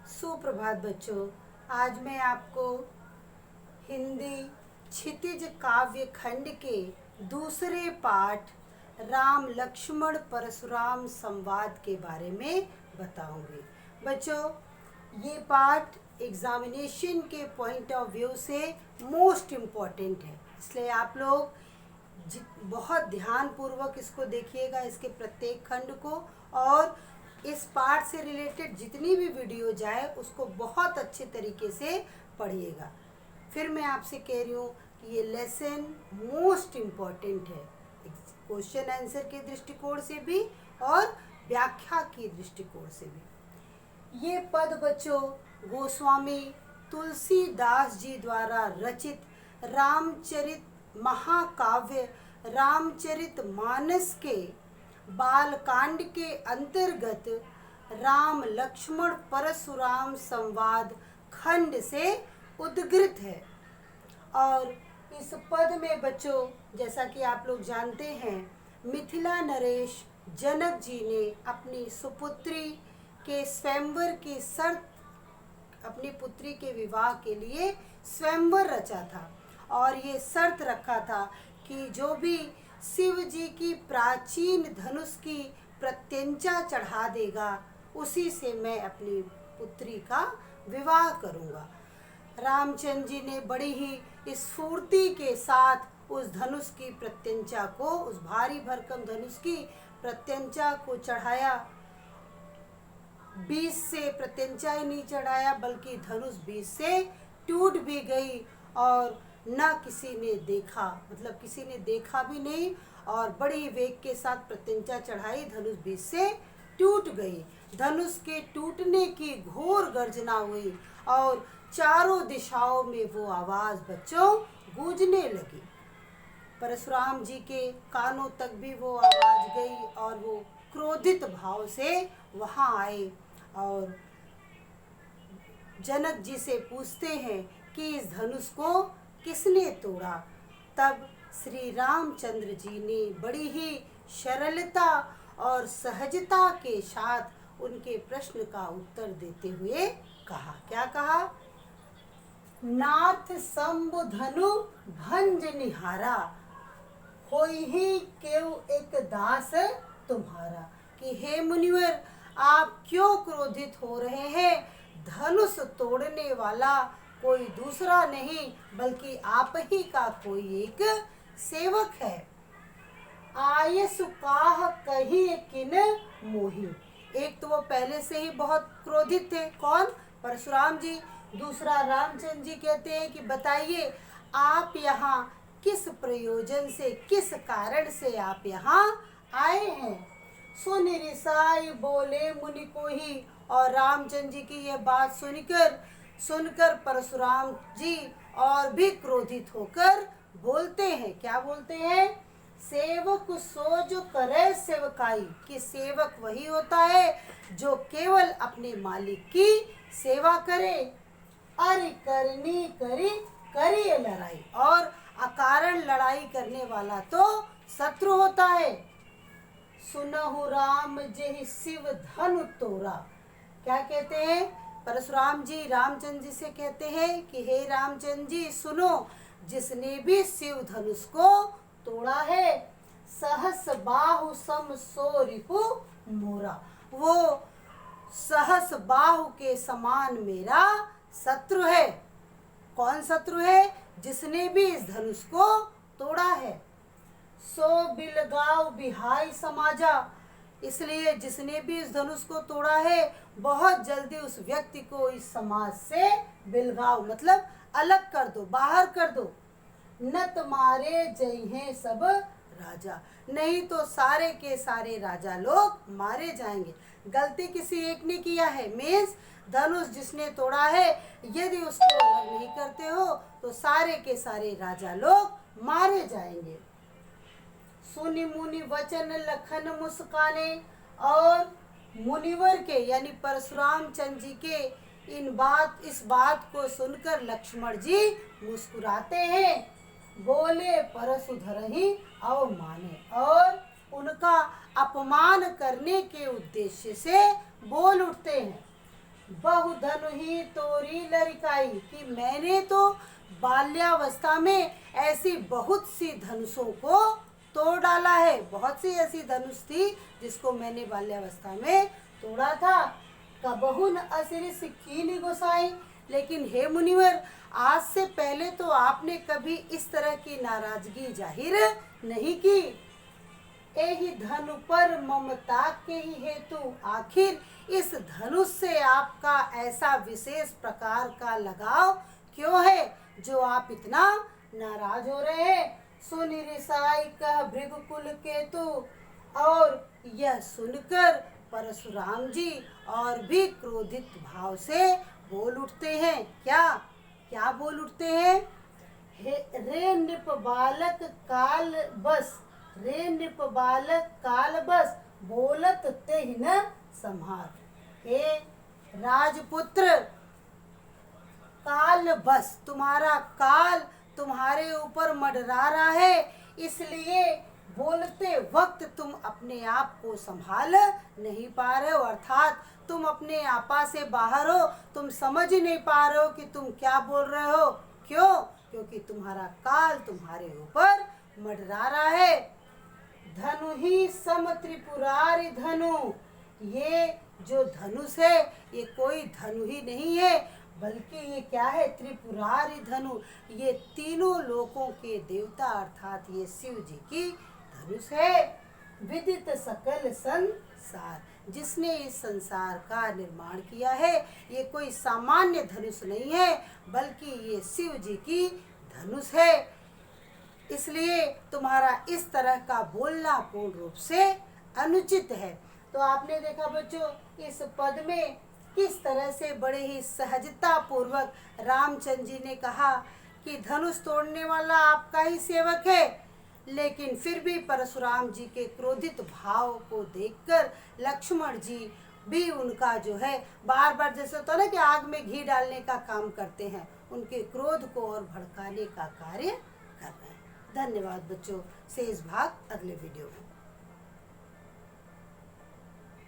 सुप्रभात बच्चों। आज मैं आपको हिंदी क्षितिज काव्य खंड के दूसरे पाठ राम लक्ष्मण परशुराम संवाद के बारे में बताऊंगी। बच्चों, ये पाठ एग्जामिनेशन के पॉइंट ऑफ व्यू से मोस्ट इम्पॉर्टेंट है, इसलिए आप लोग बहुत ध्यानपूर्वक इसको देखिएगा, इसके प्रत्येक खंड को, और इस पाठ से रिलेटेड जितनी भी वीडियो जाए उसको बहुत अच्छे तरीके से पढ़िएगा। फिर मैं आपसे कह रही हूँ कि ये लेसन मोस्ट इम्पॉर्टेंट है, क्वेश्चन आंसर के दृष्टिकोण से भी और व्याख्या के दृष्टिकोण से भी। ये पद बच्चों गोस्वामी तुलसीदास जी द्वारा रचित रामचरित महाकाव्य रामचरितमानस के बालकांड के अंतर्गत राम लक्ष्मण परशुराम संवाद खंड से उद्गृत है। और इस पद में बच्चों, जैसा कि आप लोग जानते हैं, मिथिला नरेश जनक जी ने अपनी सुपुत्री के स्वयंवर की शर्त, अपनी पुत्री के विवाह के लिए स्वयंवर रचा था और ये शर्त रखा था कि जो भी शिव जी की प्राचीन धनुष की प्रत्यंचा चढ़ा देगा उसी से मैं अपनी पुत्री का विवाह करूंगा। रामचंद्र जी ने बड़ी ही स्फूर्ति के साथ उस धनुष की प्रत्यंचा को, उस भारी भरकम धनुष की प्रत्यंचा को चढ़ाया। 20 से प्रत्यंचा ही नहीं चढ़ाया बल्कि धनुष 20 से टूट भी गई और न किसी ने देखा, मतलब किसी ने देखा भी नहीं, और बड़ी वेग के साथ प्रत्यंचा चढ़ाई, धनुष 20 से टूट गई। धनुष के टूटने की घोर गर्जना हुई और चारों दिशाओं में वो आवाज बच्चों गूंजने लगी। परशुराम जी के कानों तक भी वो आवाज गई और वो क्रोधित भाव से वहां आए और जनक जी से पूछते हैं कि इस धनुष को किसने तोड़ा। तब श्री रामचंद्र जी ने बड़ी ही सरलता और सहजता के साथ उनके प्रश्न का उत्तर देते हुए कहा, क्या कहा? नाथ शंभु धनु भंज निहारा, होई ही केव एक दास तुम्हारा। कि हे मुनिवर, आप क्यों क्रोधित हो रहे हैं? धनुष तोड़ने वाला कोई दूसरा नहीं बल्कि आप ही का कोई एक सेवक है। आयसु काह कही किन मोही। एक तो वो पहले से ही बहुत क्रोधित थे, कौन? परशुराम जी। दूसरा रामचंद्र जी कहते हैं कि बताइए आप यहाँ किस प्रयोजन से, किस कारण से आप यहाँ आए हैं? सुनि रिसाई बोले मुनि को ही। और रामचंद्र जी की यह बात सुनकर परशुराम जी और भी क्रोधित होकर बोलते हैं, क्या बोलते हैं? सेवक सो जो करे सेवकाई। कि सेवक वही होता है जो केवल अपने मालिक की सेवा करे। अरे करनी करिए लड़ाई, और अकारण लड़ाई करने वाला तो शत्रु होता है। सुनहु राम जेहि शिव धनु तोरा। क्या कहते हैं परशुराम जी? रामचंद्र जी से कहते हैं कि हे रामचंद्र जी सुनो, जिसने भी शिव धनुष को तोड़ा है, सहस बाहु सम सो रिपु मोरा, वो सहस बाहु के समान मेरा शत्रु है। कौन शत्रु है? जिसने भी इस धनुष को तोड़ा है। सो बिलगाव बिहाई समाजा। इसलिए जिसने भी इस धनुष को तोड़ा है बहुत जल्दी उस व्यक्ति को इस समाज से बिलगाव, मतलब अलग कर दो, बाहर कर दो। न तुम्हारे जय हैं सब राजा, नहीं तो सारे के सारे राजा लोग मारे जाएंगे। गलती किसी एक ने किया है, मीन्स धनुष जिसने तोड़ा है, यदि उसको अलग नहीं करते हो तो सारे के सारे राजा लोग मारे जाएंगे। सुनि मुनि वचन लखन मुस्काने। और मुनिवर के यानी परशुराम चंद्र जी के इस बात को सुनकर लक्ष्मण जी मुस्कुराते हैं। बोले परशु धरहि अवमाने, और उनका अपमान करने के उद्देश्य से बोल उठते हैं। बहु धनु ही तोरी लड़काई, कि मैंने तो बाल्यावस्था में ऐसी बहुत सी धनुषों को तोड़ डाला है। बहुत सी ऐसी धनुष थी जिसको मैंने बाल्यावस्था में तोड़ा था। कबहु न असिरिस कीन्हि गोसाई, लेकिन हे मुनिवर, आज से पहले तो आपने कभी इस तरह की नाराजगी जाहिर नहीं की। एहि धनु पर ममता के ही हेतु, आखिर इस धनुष से आपका ऐसा विशेष प्रकार का लगाव क्यों है जो आप इतना नाराज हो रहे हैं। सुनि रिसाई कह भृगुकुल केतु, और यह सुनकर परशुराम जी और भी क्रोधित भाव से बोल उठते हैं। क्या क्या बोल उठते हैं? रे नृप बालक काल बस, रे नृप बालक काल बस, बोलत तेहि न संहार। हे राजपुत्र, काल बस, तुम्हारा काल तुम्हारे ऊपर मंडरा रहा है, इसलिए बोलते वक्त तुम अपने आप को संभाल नहीं पा रहे हो, अर्थात तुम अपने आपा से बाहर हो, तुम समझ ही नहीं पा रहे हो कि तुम क्या बोल रहे हो। क्यों? क्योंकि तुम्हारा काल तुम्हारे ऊपर मंडरा रहा है। धनु ही सम त्रिपुरारि धनु, ये जो धनुष है ये कोई धनु ही नहीं है, बल्कि ये क्या है? त्रिपुरारि धनु, ये तीनों लोकों के देवता अर्थात ये शिव जी की धनुष है। विदित सकल संसार, जिसने इस संसार का निर्माण किया है, ये कोई सामान्य धनुष नहीं है, बल्कि ये शिव जी की धनुष है। इसलिए तुम्हारा इस तरह का बोलना पूर्ण रूप से अनुचित है। तो आपने देखा बच्चों, इस पद में किस तरह से बड़े ही सहजता पूर्वक रामचंद्र जी ने कहा कि धनुष तोड़ने वाला आपका ही सेवक है, लेकिन फिर भी परशुराम जी के क्रोधित भाव को देखकर लक्ष्मण जी भी उनका जो है बार बार, जैसे होता है ना कि आग में घी डालने का काम करते हैं, उनके क्रोध को और भड़काने का कार्य कर रहे हैं। धन्यवाद बच्चों। शेष भाग अगले वीडियो में।